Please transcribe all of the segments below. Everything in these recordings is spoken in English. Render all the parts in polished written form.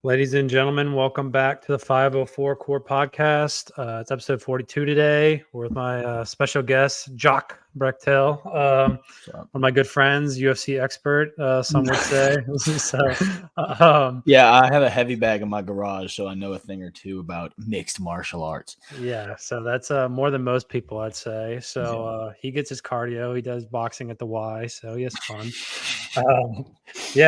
Ladies and gentlemen, welcome back to the 504 Core Podcast. It's episode 42 today. We're with my special guest, Jacques Brechtel, one of my good friends, UFC expert, some would say. Yeah, I have a heavy bag in my garage, so I know a thing or two about mixed martial arts. Yeah, so that's more than most people, I'd say. So he gets his cardio. He does boxing at the Y, so he has fun.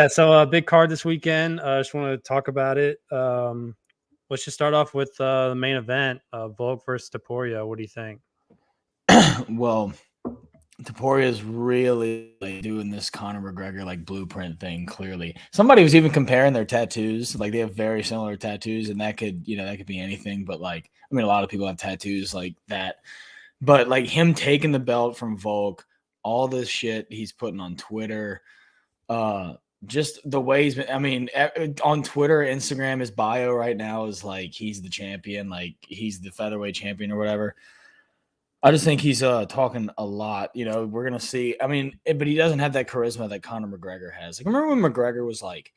So big card this weekend. I just want to talk about it. Let's just start off with the main event, Volk versus Taporia. What do you think? Well, Taporia is really doing this Conor McGregor blueprint thing. Clearly, somebody was even comparing their tattoos. Like they have very similar tattoos, and that could be anything. But a lot of people have tattoos like that. But like him taking the belt from Volk, all this shit he's putting on Twitter. Just the way he's been, on Twitter, Instagram, his bio right now is like he's the champion, like he's the featherweight champion or whatever. I just think he's talking a lot. We're gonna see. But he doesn't have that charisma that Conor McGregor has. Like, remember when McGregor was like,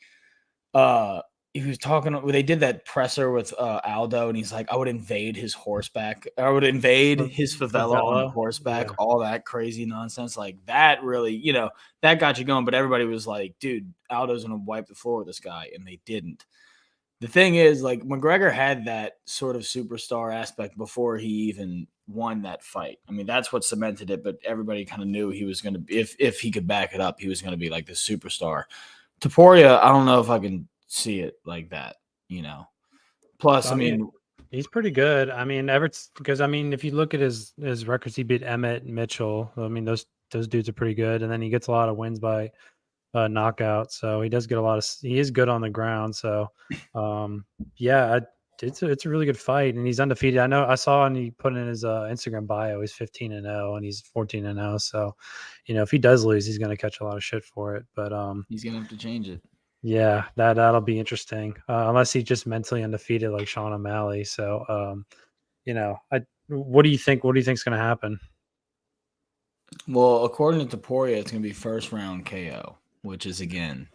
he was talking. They did that presser with Aldo, and he's like, "I would invade his horseback. I would invade his favela on horseback." Yeah. All that crazy nonsense, like that, really, that got you going. But everybody was like, "Dude, Aldo's gonna wipe the floor with this guy," and they didn't. The thing is, like, McGregor had that sort of superstar aspect before he even won that fight. I mean, that's what cemented it. But everybody kind of knew he was going to be, if he could back it up, he was going to be like the superstar. Taporia, I don't know if I can see it like that, Plus, he's pretty good. I mean, because if you look at his records, he beat Emmett and Mitchell. I mean, those dudes are pretty good, and then he gets a lot of wins by knockout. So he does get he is good on the ground. So, it's a really good fight, and he's undefeated. I saw, and he put in his Instagram bio, he's 15-0, and he's 14-0. So, if he does lose, he's going to catch a lot of shit for it. But he's going to have to change it. Yeah, that'll be interesting. Unless he's just mentally undefeated like Sean O'Malley. So, what do you think? What do you think is going to happen? Well, according to Taporia, it's going to be first round KO, which is again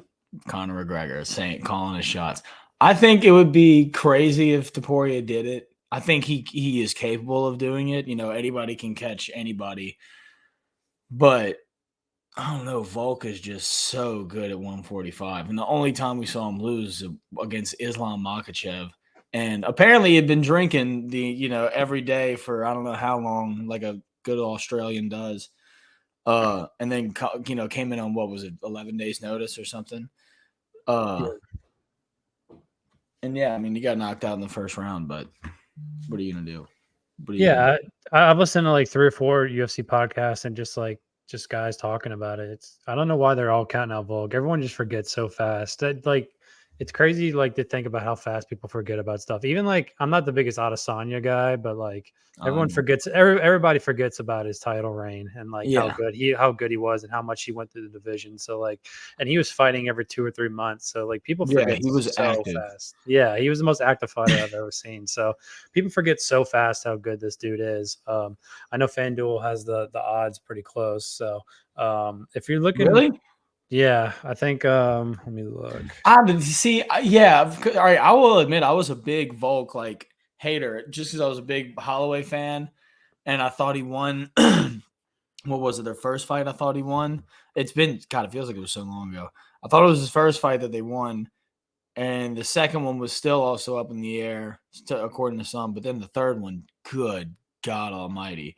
Conor McGregor calling his shots. I think it would be crazy if Taporia did it. I think he is capable of doing it. Anybody can catch anybody, but I don't know. Volk is just so good at 145. And the only time we saw him lose against Islam Makhachev. And apparently he'd been drinking every day for I don't know how long, like a good Australian does. And then, came in on, what was it, 11 days notice or something? And yeah, he got knocked out in the first round, but what are you going to do? I've listened to like 3 or 4 UFC podcasts and just guys talking about it. I don't know why they're all counting out Volk. Everyone just forgets so fast. It's crazy, to think about how fast people forget about stuff. Even I'm not the biggest Adesanya guy, but everyone forgets. Everybody forgets about his title reign and how good he was and how much he went through the division. So and he was fighting every 2 or 3 months. So people forget he was so active. fast. Yeah, he was the most active fighter I've ever seen. So people forget so fast how good this dude is. I know FanDuel has the odds pretty close. So if you're looking, really. Yeah, I think. Let me look. All right. I will admit I was a big Volk hater just because I was a big Holloway fan, and I thought he won. What was it? Their first fight? I thought he won. It feels like it was so long ago. I thought it was his first fight that they won, and the second one was still also up in the air, according to some. But then the third one, good God Almighty.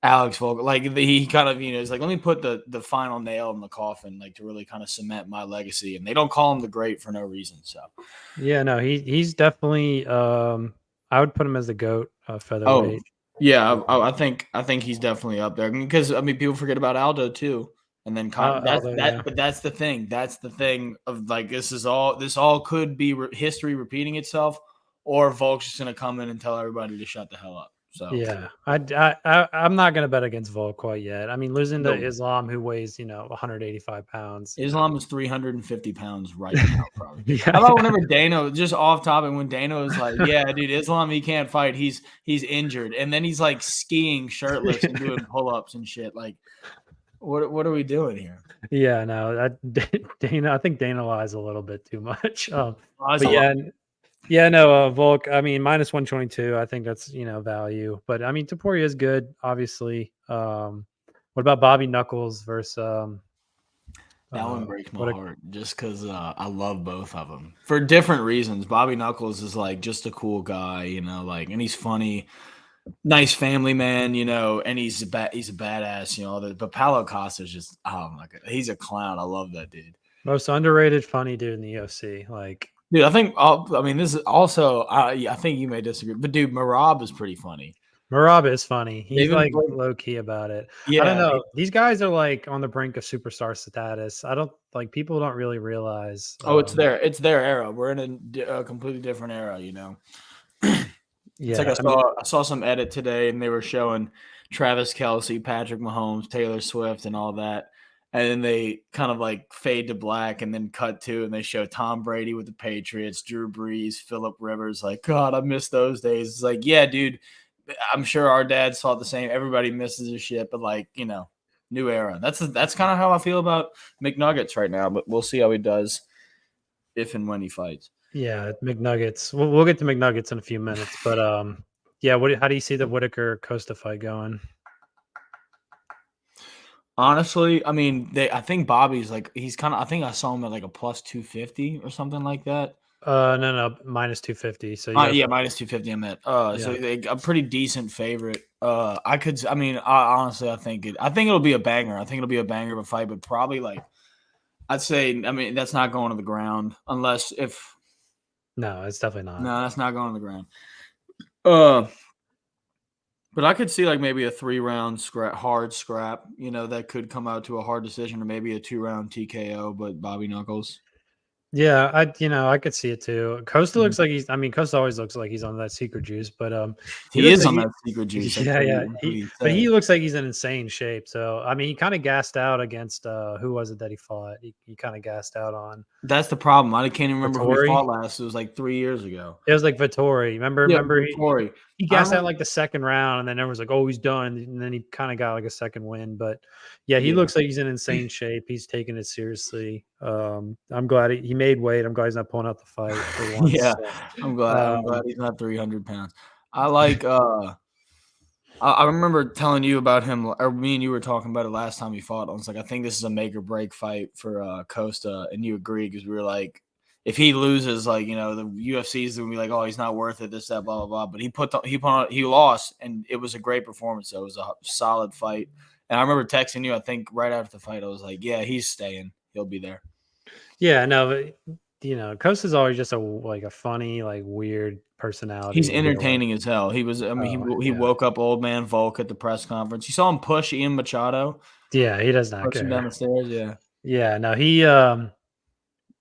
Alex Volk, he kind of, he's like, let me put the final nail in the coffin, to really kind of cement my legacy. And they don't call him the GREAT for no reason. So, yeah, no, he's definitely. I would put him as the GOAT featherweight. Oh, yeah, I think he's definitely up there because people forget about Aldo too. And then but that's the thing. That's the thing of this all could be history repeating itself, or Volk's just gonna come in and tell everybody to shut the hell up. So yeah, I'm not gonna bet against Volk quite yet. Losing to Islam, who weighs 185 pounds. Islam is 350 pounds right now, probably. How about whenever Dano, just off topic, when Dano was like, "Yeah, dude, Islam, he can't fight. He's injured," and then he's skiing shirtless and doing pull-ups and shit. What are we doing here? Yeah, no, Dana. I think Dana lies a little bit too much. Oh, that's But a lot. yeah, no, Volk. I mean, minus 122. I think that's value. But I mean, Taporia is good, obviously. What about Bobby Knuckles versus That one breaks my what? heart just because I love both of them for different reasons. Bobby Knuckles is like just a cool guy, and he's funny, nice family man, and he's a badass, but Paulo Costa is just, oh my god, he's a clown. I love that dude. Most underrated funny dude in the UFC. Like, Dude, I think I mean this is also I think you may disagree, but dude, Marab is pretty funny. Marab is funny. He's They've been like low key about it. I don't yeah. know. These guys are like on the brink of superstar status. I don't like people don't really realize. Oh, it's their era. We're in a completely different era. It's like Yeah, I mean, I saw some edit today, and they were showing Travis Kelsey, Patrick Mahomes, Taylor Swift, and all that, and then they kind of like fade to black, and then cut to, and they show Tom Brady with the Patriots, Drew Brees, Phillip Rivers. Like, God, I miss those days. It's like, yeah, dude, I'm sure our dads saw the same. Everybody misses his shit, but new era. That's kind of how I feel about McNuggets right now. But we'll see how he does if and when he fights. yeah, McNuggets. We'll get to McNuggets in a few minutes, but yeah. How do you see the Whitaker Costa fight going? Honestly, I mean, I think Bobby's like he's kind of. I think I saw him at like a plus 250 or something like that. No, minus 250. So you Yeah, minus 250. I'm at. So yeah, a pretty decent favorite. I could. I mean, honestly, I think it'll be a banger. I think it'll be a banger of a fight, but probably like I'd say. I mean, that's not going to the ground unless if no, it's definitely not. no, that's not going to the ground. Uh, But I could see like maybe a 3-round hard scrap, that could come out to a hard decision, or maybe a 2-round TKO, but Bobby Knuckles. Yeah, I could see it too. Costa Mhm. looks like he's. I mean, Costa always looks like he's on that secret juice, but he He looks is like on that secret juice. That's yeah, what yeah. he But he said. looks like he's in insane shape. So I mean, he kind of gassed out against who was it that he fought? He kind of gassed out on That's the problem. I can't even remember who he Vittori. fought last. It was like 3 years ago. It was like Vittori. Remember, Yeah, remember Corey. he I gassed out remember. like the second round, and then everyone's like, "Oh, he's done." And then he kind of got like a second win. But yeah, he Yeah, looks like he's in insane shape. He's taking it seriously. I'm glad he made weight. I'm glad he's not pulling out the fight for once. yeah. So, I'm glad. I'm glad um, he's not 300 pounds. I like. I remember telling you about him, or me and you were talking about it last time he fought. I was like, I think this is a make or break fight for Costa, and you agreed because we were like, if he loses, like the UFC is gonna be like, oh, he's not worth it, this, that, blah, blah, blah. But he lost, and it was a great performance. So it was a solid fight. And I remember texting you. I think right after the fight, I was like, yeah, he's staying. He'll be there. yeah, no, but Costa's always just a funny, like weird personality He's to deal with. entertaining as hell. He was. I mean, Oh he yeah, woke up old man Volk at the press conference. You saw him push Ian Machado, yeah, he does not push him down the care. stairs. Yeah. Yeah, no,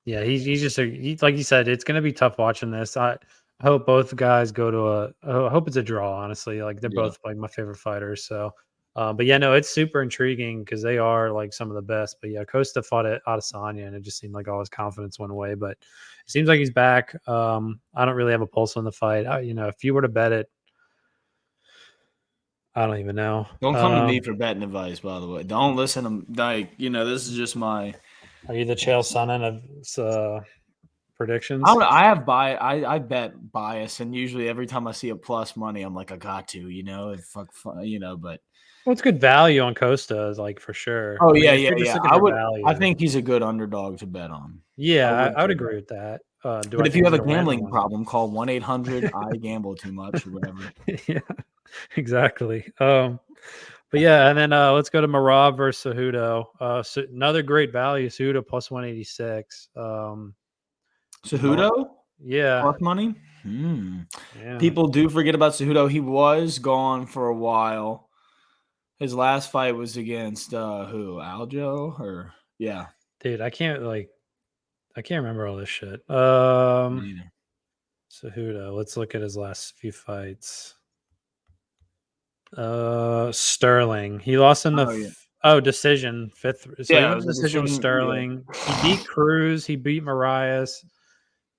yeah, he's just like you said, it's gonna be tough watching this. I hope both guys go to I hope it's a draw, honestly. Like they're Yeah. both like my favorite fighters. So but yeah, no, it's super intriguing because they are like some of the best. But yeah, Costa fought at Adesanya and it just seemed like all his confidence went away. But it seems like he's back. I don't really have a pulse on the fight. If you were to bet it, I don't even know. Don't come to me for betting advice, by the way. Don't listen to this is just my. Are you the Chael Sonnen of predictions? I have I bet bias, and usually every time I see a plus money, I'm like, I got to, but. Well, it's good value on Costa, like for sure. Oh I mean, yeah, if yeah, you're just yeah. looking for I value, think he's a good underdog to bet on. yeah, I would say agree that. with that. Do But I if think you he's have a gonna win? I gambling don't know. problem, call 1-800 I gamble too much or whatever. Yeah, exactly. But yeah, and then let's go to Marab versus Cejudo. So another great value, Cejudo plus 186. Mar- Cejudo yeah, plus money. yeah, People do forget about Cejudo. He was gone for a while. His last fight was against who? Aljo or yeah. dude, I can't remember all this shit. Me neither. Cejudo. Let's look at his last few fights. Sterling. He lost in the Oh yeah. decision fifth. So he Yeah, it won the was a decision with decision. Yeah. Sterling. He beat Cruz. He beat Marias.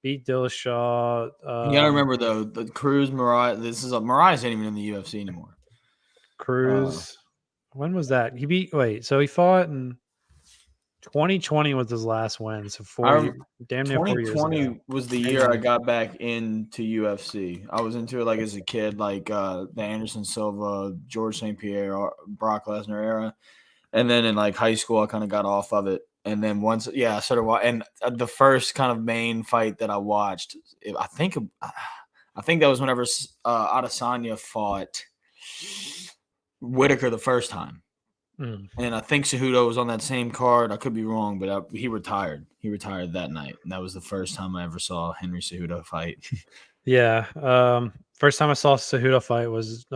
Beat Dillashaw. You gotta remember though, the Cruz Mariah. Mariah's ain't even in the UFC anymore. Cruz. When was that? So he fought in 2020 was his last win. So I 4 years, rem- damn near 4 years ago. 2020 was the Maybe year I more. got back into UFC. I was into it like as a kid, like the Anderson Silva, George St. Pierre, Brock Lesnar era. And then in like high school, I kind of got off of it. And then once, yeah, I started watching. And the first kind of main fight that I watched, I think that was whenever Adesanya fought Whitaker the first time. Mm. And I think Cejudo was on that same card. I could be wrong, but he retired. He retired that night. And that was the first time I ever saw Henry Cejudo fight. Yeah. First time I saw Cejudo fight was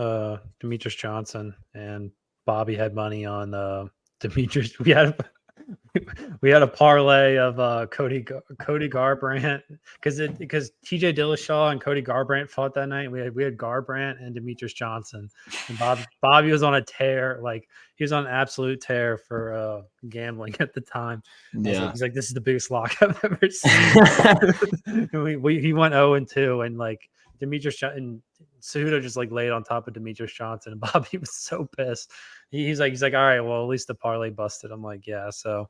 Demetrius Johnson, and Bobby had money on Demetrius. We had a parlay of Cody Garbrandt because TJ Dillashaw and Cody Garbrandt fought that night. We had Garbrandt and Demetrius Johnson, and Bobby was on a tear. Like he was on an absolute tear for gambling at the time. Yeah. He's like, this is the biggest lock I've ever seen. He went 0-2, and like Demetrius and Cejudo just like laid on top of Demetrius Johnson, and Bobby was so pissed. He's like, all right, well, at least the parlay busted. I'm like, yeah. So,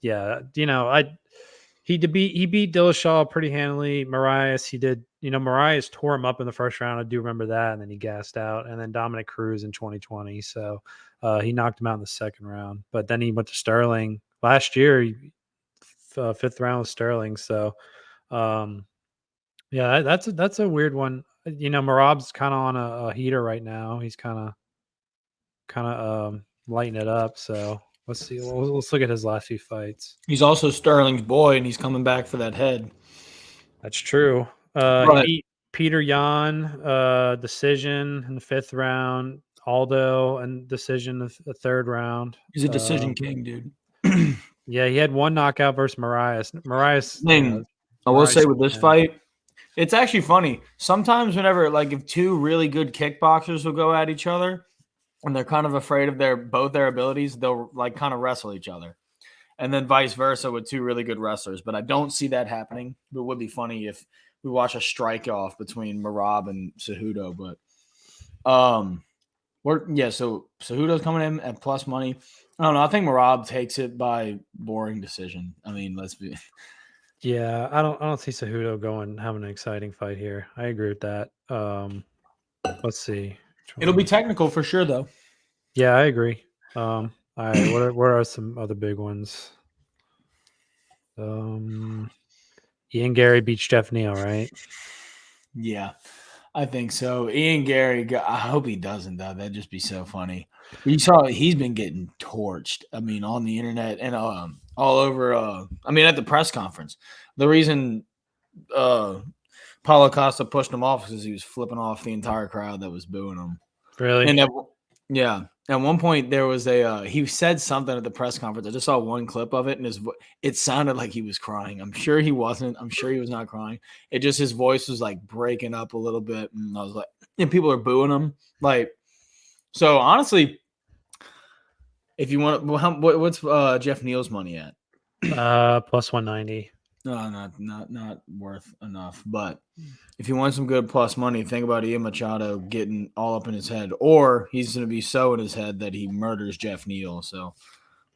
yeah, he beat Dillashaw pretty handily. Marias, he did, Marias tore him up in the first round. I do remember that. And then he gassed out. And then Dominic Cruz in 2020. So, he knocked him out in the second round. But then he went to Sterling last year, fifth round with Sterling. So, yeah, that's a weird one. Marab's kind of on a heater right now. He's kind of lighting it up. So let's see. Let's look at his last few fights. He's also Sterling's boy, and he's coming back for that head. That's true. He beat Peter Yan decision in the fifth round. Aldo and decision the third round. He's a decision king, dude. Yeah, he had one knockout versus Marias. Marias. I will say with this fight, it's actually funny. Sometimes whenever, like, if two really good kickboxers will go at each other and they're kind of afraid of both their abilities, they'll like kind of wrestle each other. And then vice versa with two really good wrestlers. But I don't see that happening. It would be funny if we watch a strike off between Merab and Cejudo. But so Cejudo's coming in at plus money. I don't know. I think Merab takes it by boring decision. I mean, let's be. Yeah, I don't see Cejudo having an exciting fight here. I agree with that. Let's see. It'll be technical for sure, though. Yeah, I agree. All right, what are some other big ones? Ian Gary beats Jeff Neal, right? Yeah, I think so. Ian Gary, I hope he doesn't, though. That'd just be so funny. He's been getting torched. I mean, on the internet and all over. At the press conference. The reason Paulo Costa pushed him off because he was flipping off the entire crowd that was booing him. Really? And at one point there was he said something at the press conference. I just saw one clip of it, and it sounded like he was crying. I'm sure he wasn't. I'm sure he was not crying. It just his voice was like breaking up a little bit, and I was like, and people are booing him. Like, so honestly, if you want, what's Jeff Neal's money at? Plus 190. No, not worth enough. But if you want some good plus money, think about Ian Machado getting all up in his head, or he's going to be so in his head that he murders Jeff Neal. So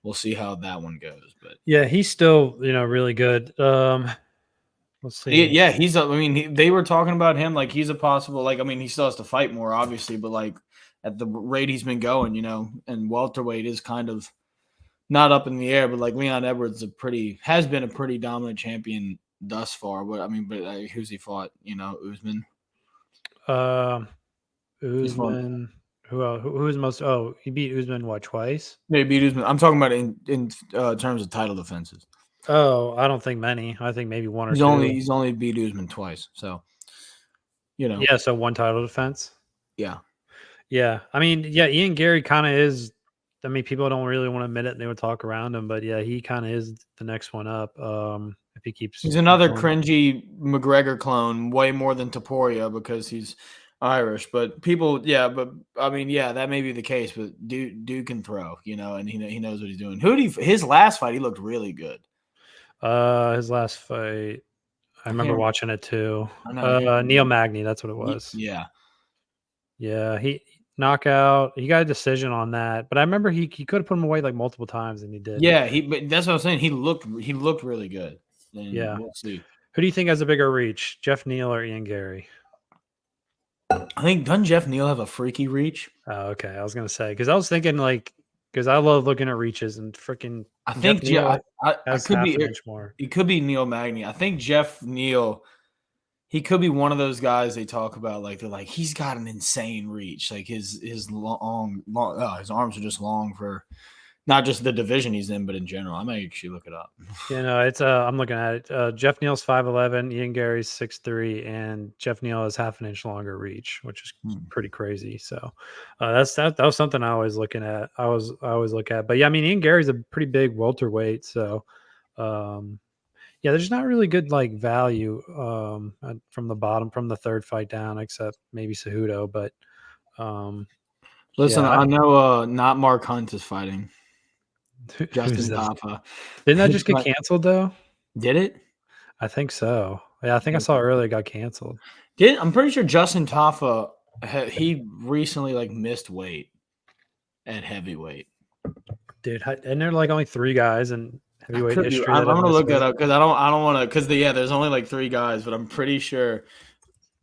we'll see how that one goes. But yeah, he's still really good. Let's see. Yeah, they were talking about him like he's a possible he still has to fight more, obviously, but like at the rate he's been going, and welterweight is kind of not up in the air, but like Leon Edwards has been a pretty dominant champion thus far. But who's he fought? Usman. Usman. Who's most? Oh, he beat Usman what, twice? Yeah, he beat Usman. I'm talking about in terms of title defenses. Oh, I don't think many. I think maybe one or two. He's only beat Usman twice, so Yeah, so one title defense. Yeah. Yeah, Ian Gary kind of is. People don't really want to admit it, and they would talk around him, but yeah, he kind of is the next one up. If he keeps, he's another cringy McGregor clone, way more than Topuria because he's Irish. But that may be the case. But dude can throw, and he knows what he's doing. His last fight, he looked really good. His last fight, I remember watching it too. Neil Magny, that's what it was. Yeah. Yeah, knockout. He got a decision on that, but I remember he could have put him away like multiple times, and he didn't. Yeah, but that's what I'm saying. He looked really good. And Yeah. we'll see. Who do you think has a bigger reach, Jeff Neal or Ian Gary? I think doesn't Jeff Neal have a freaky reach? Oh, okay. I was gonna say because I was thinking like because I love looking at reaches and freaking I Jeff think Neal I has could half be an inch more. it could be Neil Magny. I think Jeff Neal, he could be one of those guys they talk about, like they're like he's got an insane reach, like his his arms are just long for not just the division he's in, but in general. I might actually look it up. You know, it's I'm looking at it. Jeff Neal's 5'11", Ian Gary's 6'3", and Jeff Neal has half an inch longer reach, which is pretty crazy. So that was something I was looking at. I always look at. But yeah, I mean Ian Gary's a pretty big welterweight, so yeah, there's not really good like value from the bottom from the third fight down, except maybe Cejudo. But Listen, yeah, I know not Mark Hunt is fighting. who's Justin this? Tafa. Didn't that just get canceled though? Did it? I think so. Yeah, I think I saw earlier it got canceled. I'm pretty sure Justin Tafa he recently like missed weight at heavyweight. Dude, and there are like only 3 guys in heavyweight history I'm that have gonna missed look that weight. up because I don't want to because there's only like 3 guys, but I'm pretty sure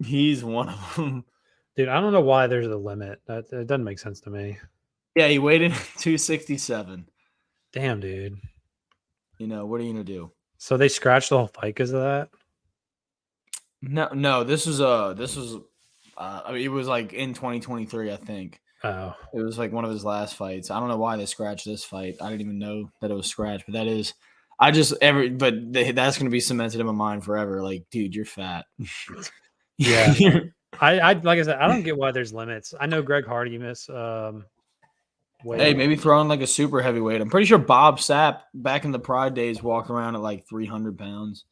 he's one of them. Dude, I don't know why there's a limit. That it doesn't make sense to me. Yeah, he weighed in 267. Damn, dude. You know what are you gonna do? So they scratched the whole fight because of that? No. This was I mean, it was like in 2023, I think. Oh, It was like one of his last fights. I don't know why they scratched this fight. I didn't even know that it was scratched, but that is. That's going to be cemented in my mind forever. Like, dude, you're fat. yeah. I like I said, I don't get why there's limits. I know Greg Hardy missed weight. Hey, maybe throw in like a super heavyweight. I'm pretty sure Bob Sapp back in the Pride days walked around at like 300 pounds.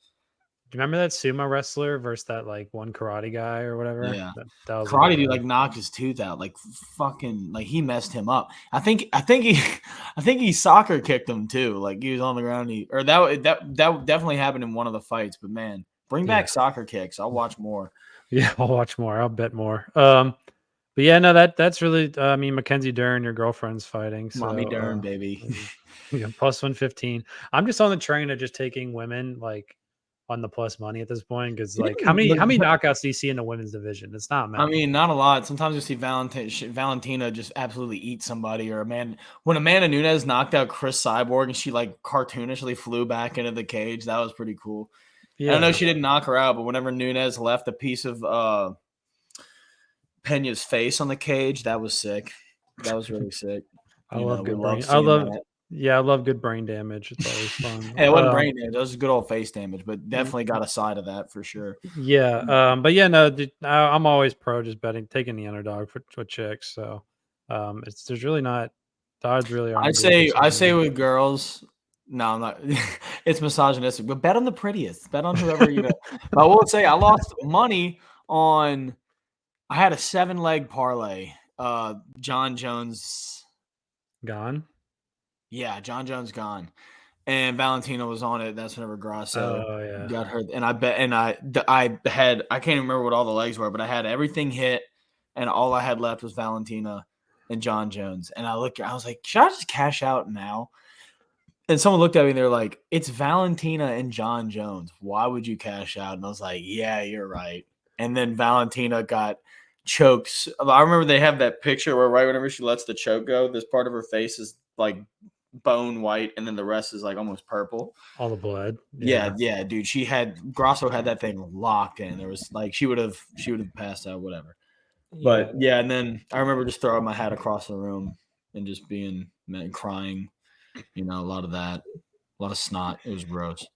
Do you remember that sumo wrestler versus that like one karate guy or whatever? Yeah, that was karate dude like knocked his tooth out, like fucking, like he messed him up. I think he soccer kicked him too. Like he was on the ground. That definitely happened in one of the fights. But man, bring back soccer kicks. I'll watch more. Yeah, I'll watch more. I'll bet more. But yeah, no, that's really. I mean, Mackenzie Dern, your girlfriend's fighting. So, Mommy Dern, baby. Yeah, plus 115. I'm just on the train of just taking women like on the plus money at this point because like how many knockouts do you see in the women's division? It's not many. I mean, not a lot. Sometimes you see Valentina just absolutely eat somebody, or when Amanda Nunes knocked out Chris Cyborg and she like cartoonishly flew back into the cage. That was pretty cool. Yeah. I know she didn't knock her out, but whenever Nunes left a piece of Pena's face on the cage, that was sick. That was really sick. I love good brain damage. It's always fun. Hey, it wasn't brain damage. That was good old face damage, but definitely got a side of that for sure. Yeah. But yeah, no, I'm always pro just taking the underdog for chicks. So there's really not odds really aren't. I say with girls. No, I'm not. It's misogynistic, but bet on the prettiest. Bet on whoever you know. But I will say I lost money on. I had a 7-leg parlay. John Jones gone. Yeah, John Jones gone, and Valentina was on it. That's whenever Grasso got hurt, and I bet, and I can't even remember what all the legs were, but I had everything hit, and all I had left was Valentina and John Jones. And I was like, should I just cash out now? And someone looked at me and they're like, it's Valentina and John Jones. Why would you cash out? And I was like, yeah, you're right. And then Valentina got choked. I remember they have that picture where right whenever she lets the choke go, this part of her face is like bone white and then the rest is like almost purple. All the blood. Yeah, dude. Grasso had that thing locked in. There was like she would have passed out, whatever. But yeah, and then I remember just throwing my hat across the room and just crying. You know, a lot of snot. It was gross.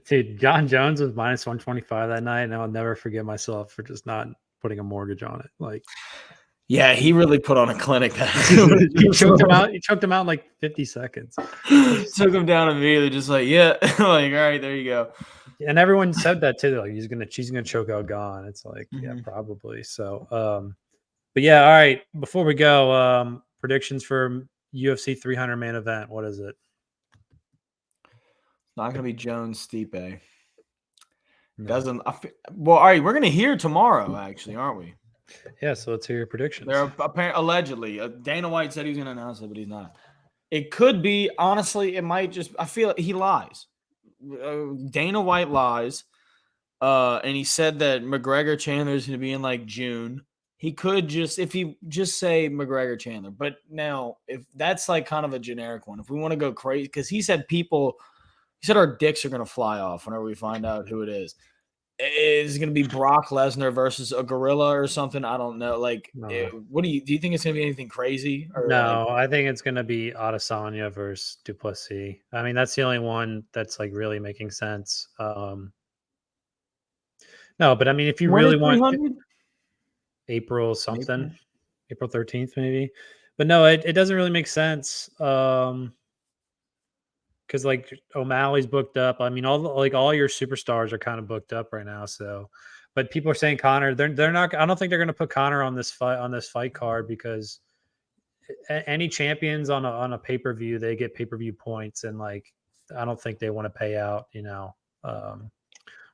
Dude, John Jones was minus 125 that night, and I'll never forget myself for just not putting a mortgage on it. Like, yeah, he really put on a clinic. He choked him out. He choked him out in like 50 seconds. Took him down immediately, just like, yeah, like, all right, there you go. And everyone said that too. Like, she's gonna choke out Gone. It's like, yeah, probably. So, but yeah, all right. Before we go, predictions for UFC 300 main event. What is it? Not gonna be Jones Stipe. No. All right. We're gonna hear tomorrow, actually, aren't we? Yeah, so let's hear your predictions. They're apparently allegedly. Dana White said he was going to announce it, but he's not. It could be, honestly, it might just. I feel like he lies. Dana White lies, and he said that McGregor Chandler is going to be in like June. He could just, if he just say McGregor Chandler, but now if that's like kind of a generic one, if we want to go crazy, because he said our dicks are going to fly off whenever we find out who it is. Is going to be Brock Lesnar versus a gorilla or something. I don't know. Like, No. what do you think it's going to be anything crazy or like? No, I think it's gonna be Adesanya versus Duplessis. I mean, that's the only one that's like really making sense. No, but I mean, if you When is really want 300? April something, April. April 13th, maybe. But no, it doesn't really make sense. Because like O'Malley's booked up. I mean, all your superstars are kind of booked up right now. So, but people are saying Connor. They're not. I don't think they're going to put Connor on this fight card because any champions on a pay per view, they get pay per view points, and like I don't think they want to pay out.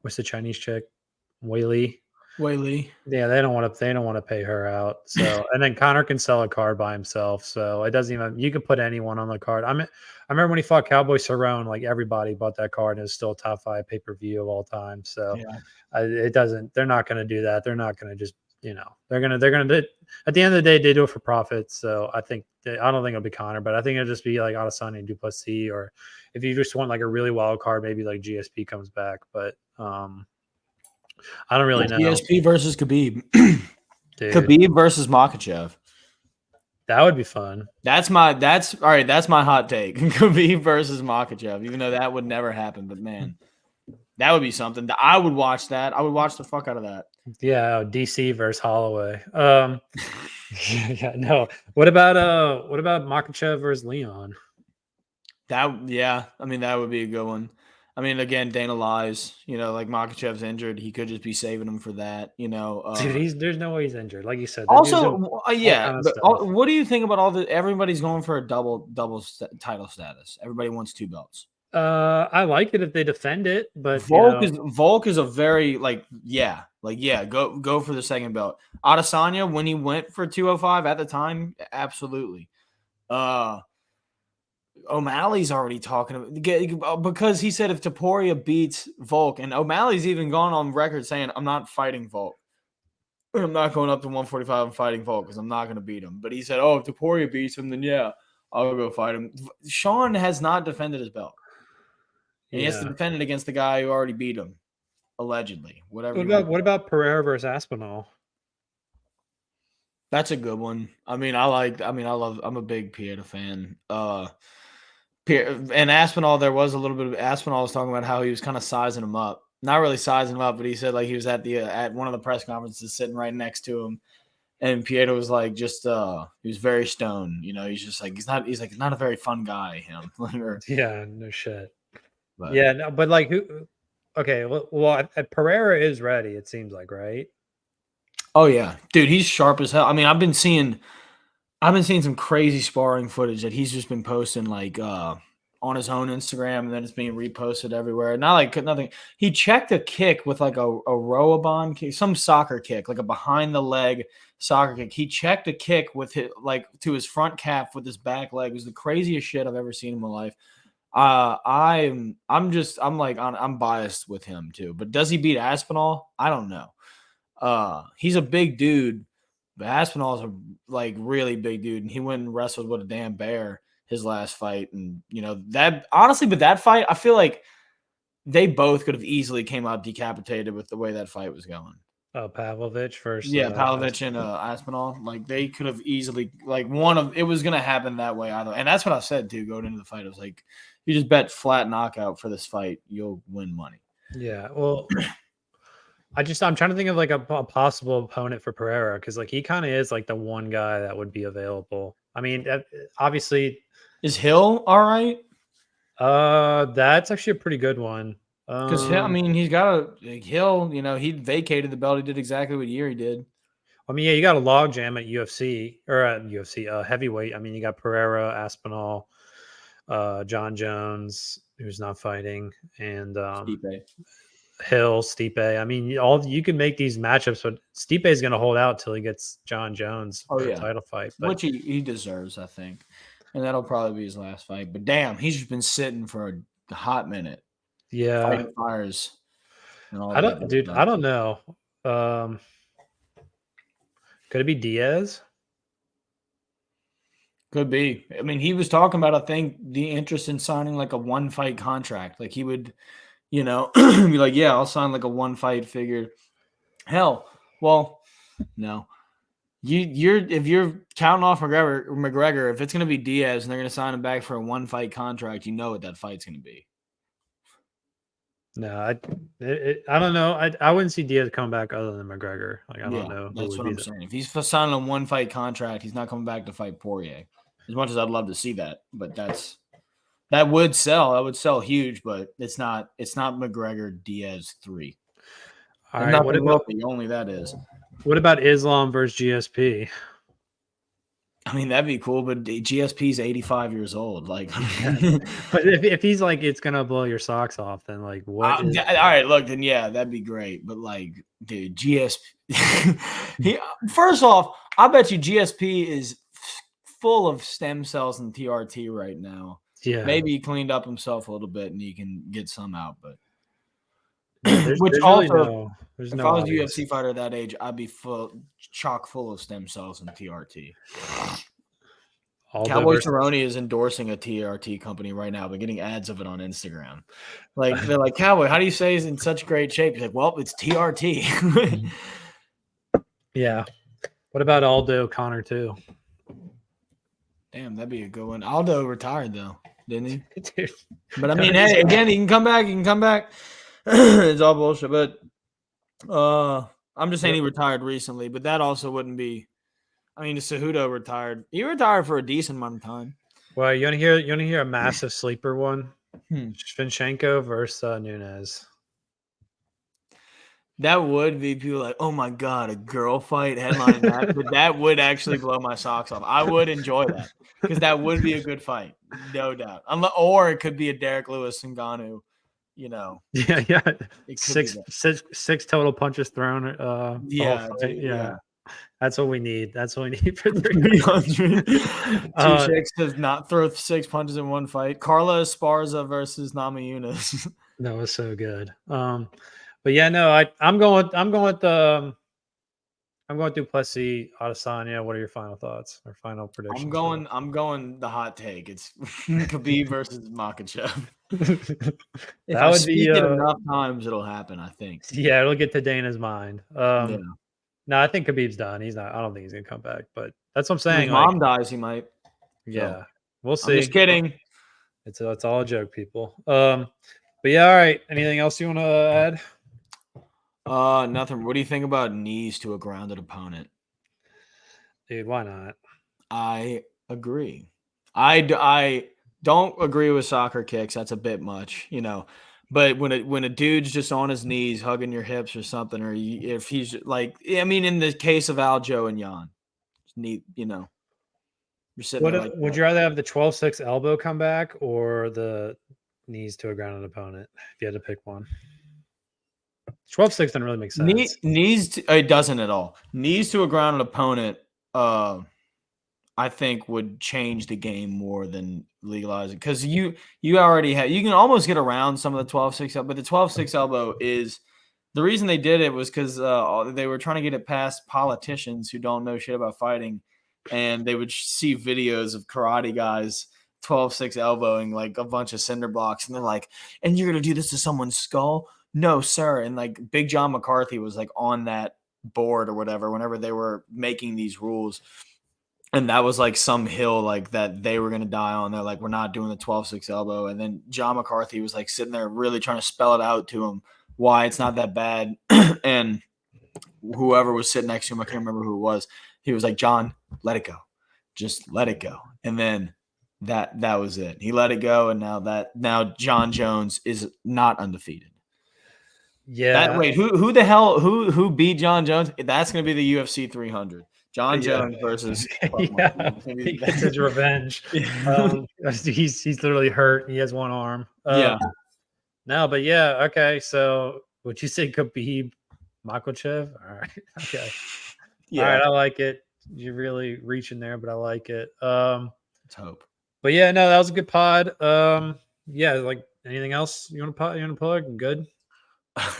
What's the Chinese chick, Wei Li? Whaley. Yeah, they don't want to. They don't want to pay her out. So, and then Connor can sell a card by himself. So it doesn't even. You can put anyone on the card. I remember when he fought Cowboy Cerrone, like everybody bought that card, and it's still a top 5 pay per view of all time. So Yeah. it doesn't. They're not going to do that. They're not going to just. They're gonna. At the end of the day, they do it for profit. So I don't think it'll be Connor, but I think it'll just be like Adesanya and Duplessis, or if you just want like a really wild card, maybe like GSP comes back. But I don't really know. GSP versus Khabib. Dude, Khabib versus Makhachev. that would be fun. That's my hot take. Khabib versus Makhachev, even though that would never happen. But man, that would be something. I would watch that. I would watch the fuck out of that. Yeah, DC versus Holloway. Yeah, no. What about Makachev versus Leon? I mean, that would be a good one. I mean, again, Dana lies. Like Makhachev's injured. He could just be saving him for that. Dude, there's no way he's injured. Like you said. Also, yeah. kind of But stuff. what do you think about everybody's going for a double title status? Everybody wants 2 belts. I like it if they defend it, but Volk is a very go for the second belt. Adesanya, when he went for 205 at the time, absolutely. O'Malley's already talking because he said if Topuria beats Volk, and O'Malley's even gone on record saying, I'm not fighting Volk. I'm not going up to 145 and fighting Volk because I'm not going to beat him. But he said, if Topuria beats him, then yeah, I'll go fight him. Sean has not defended his belt. And he has to defend it against the guy who already beat him, allegedly. What about Pereira versus Aspinall? That's a good one. I'm a big Pieta fan. And Aspinall, there was a little bit of Aspinall was talking about how he was kind of sizing him up. Not really sizing him up, but he said like he was at one of the press conferences sitting right next to him. And Pieta was like, he was very stoned. He's just like, he's not a very fun guy, him. Yeah, no shit. But like who? Okay, well, Pereira is ready. It seems like, right? Oh yeah, dude, he's sharp as hell. I mean, I've been seeing some crazy sparring footage that he's just been posting like on his own Instagram, and then it's being reposted everywhere. Not like nothing. He checked a kick with like a Roabon kick, some soccer kick, like a behind the leg soccer kick. He checked a kick with his to his front calf with his back leg. It was the craziest shit I've ever seen in my life. I'm biased with him too. But does he beat Aspinall? I don't know. He's a big dude, but Aspinall's a really big dude, and he went and wrestled with a damn bear his last fight. And that honestly, but that fight, I feel like they both could have easily came out decapitated with the way that fight was going. Pavlovich first. Pavlovich and Aspinall, like they could have easily it was gonna happen that way either. And that's what I said too going into the fight. I was like, you just bet flat knockout for this fight, you'll win money. Yeah, well, I'm trying to think of like a possible opponent for Pereira because like he kind of is like the one guy that would be available. I mean, obviously, is Hill all right? That's actually a pretty good one. Because he's got Hill. He vacated the belt. He did exactly what year he did. I mean, yeah, you got a logjam at UFC or at UFC heavyweight. I mean, you got Pereira, Aspinall, John Jones, who's not fighting, and Hill, Stipe. I mean, all you can make these matchups, but Stipe is going to hold out till he gets John Jones for a title fight. But which he deserves, I think, and that'll probably be his last fight. But damn, he's just been sitting for a hot minute. Yeah, fighting fires and all I that. don't, dude. I don't know. Could it be Diaz? Could be. I mean, he was talking about, I think, the interest in signing like a 1-fight contract. Like he would, be like, yeah, I'll sign like a 1-fight figure. Hell, well, no. If you're counting off McGregor, if it's gonna be Diaz and they're gonna sign him back for a 1-fight contract, you know what that fight's gonna be. No, I don't know. I wouldn't see Diaz come back other than McGregor. Like I don't know. That's what I'm saying. If he's signing a 1-fight contract, he's not coming back to fight Poirier. As much as I'd love to see that, but that would sell. That would sell huge, but it's not McGregor Diaz 3. All right, what about only that is. What about Islam versus GSP? I mean, that'd be cool, but GSP's 85 years old. Like, but if he's like, it's gonna blow your socks off, then like, what? All right, look, then yeah, that'd be great. But like, dude, GSP. First off, I bet you GSP is full of stem cells and TRT right now. Yeah, maybe he cleaned up himself a little bit and he can get some out. But there's if no I was obvious. a UFC fighter that age, I'd be chock full of stem cells and TRT. Cowboy Cerrone is endorsing a TRT company right now, but getting ads of it on Instagram. Like they're like, Cowboy, how do you say he's in such great shape? He's like, well, it's TRT. Yeah. What about Aldo Connor too? Damn, that'd be a good one. Aldo retired though, didn't he? Dude, but I mean, hey, again, he can come back. It's all bullshit. But I'm just saying he retired recently, but that also wouldn't be. I mean, Cejudo retired. He retired for a decent amount of time. Well, you want to hear a massive sleeper one? Shinchenko versus Nunes. That would be people like, oh my god, a girl fight headline that, but that would actually blow my socks off. I would enjoy that because that would be a good fight, no doubt. Or it could be a Derek Lewis Ngannou, Yeah. Six total punches thrown. Yeah. That's what we need. That's what we need for 300. Two chicks does not throw 6 punches in one fight. Carla Esparza versus Namajunas. That was so good. But yeah, no, I'm going Duplessis, Adesanya. What are your final thoughts or final predictions? I'm going the hot take. It's Khabib versus Makhachev. That would be enough times it'll happen, I think. Yeah, it'll get to Dana's mind. No, I think Khabib's done. He's not. I don't think he's gonna come back. But that's what I'm saying. If mom dies, he might. Yeah, we'll see. I'm just kidding. It's all a joke, people. But yeah, all right. Anything else you want to add? Nothing. What do you think about knees to a grounded opponent? Dude, why not? I agree. I don't agree with soccer kicks. That's a bit much, But when a dude's just on his knees hugging your hips or something, or if he's like, I mean, in the case of Aljo and Jan, you're sitting there like, would you rather have the 12-6 elbow come back or the knees to a grounded opponent if you had to pick one? 12-6 doesn't really make sense. It doesn't at all. Knees to a grounded opponent, I think would change the game more than legalizing, because you already have, you can almost get around some of the 12-6 elbow, but the 12-6 elbow is the reason they did it was because they were trying to get it past politicians who don't know shit about fighting, and they would see videos of karate guys 12-6 elbowing like a bunch of cinder blocks, and they're like, and you're gonna do this to someone's skull? No, sir. And like Big John McCarthy was like on that board or whatever whenever they were making these rules. And that was like some hill like that they were going to die on. They're like, we're not doing the 12-6 elbow. And then John McCarthy was like sitting there really trying to spell it out to him why it's not that bad. And whoever was sitting next to him, I can't remember who it was, he was like, John, let it go. Just let it go. And then that was it. He let it go. And now John Jones is not undefeated. Yeah. Wait, who the hell who beat John Jones? That's going to be the UFC 300. John Jones versus he gets his revenge. He's literally hurt. He has one arm. No, but yeah, okay. So Would you say Khabib Makhachev? All right. Okay. All Yeah, right. I like it. You're really reaching there, but I like it. let's hope. But yeah, no, that was a good pod. Yeah, like anything else you want to plug? I'm good.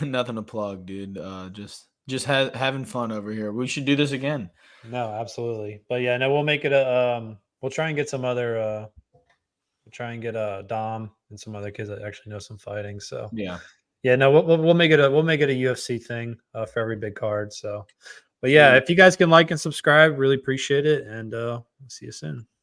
Nothing to plug, dude. Just having fun over here. We should do this again. No, absolutely. But yeah, no, we'll make it a we'll try and get some other we'll try and get Dom and some other kids that actually know some fighting. So Yeah, yeah, no, we'll make it a UFC thing for every big card. So but yeah, sweet. if you guys can like and subscribe, really appreciate it. And see you soon.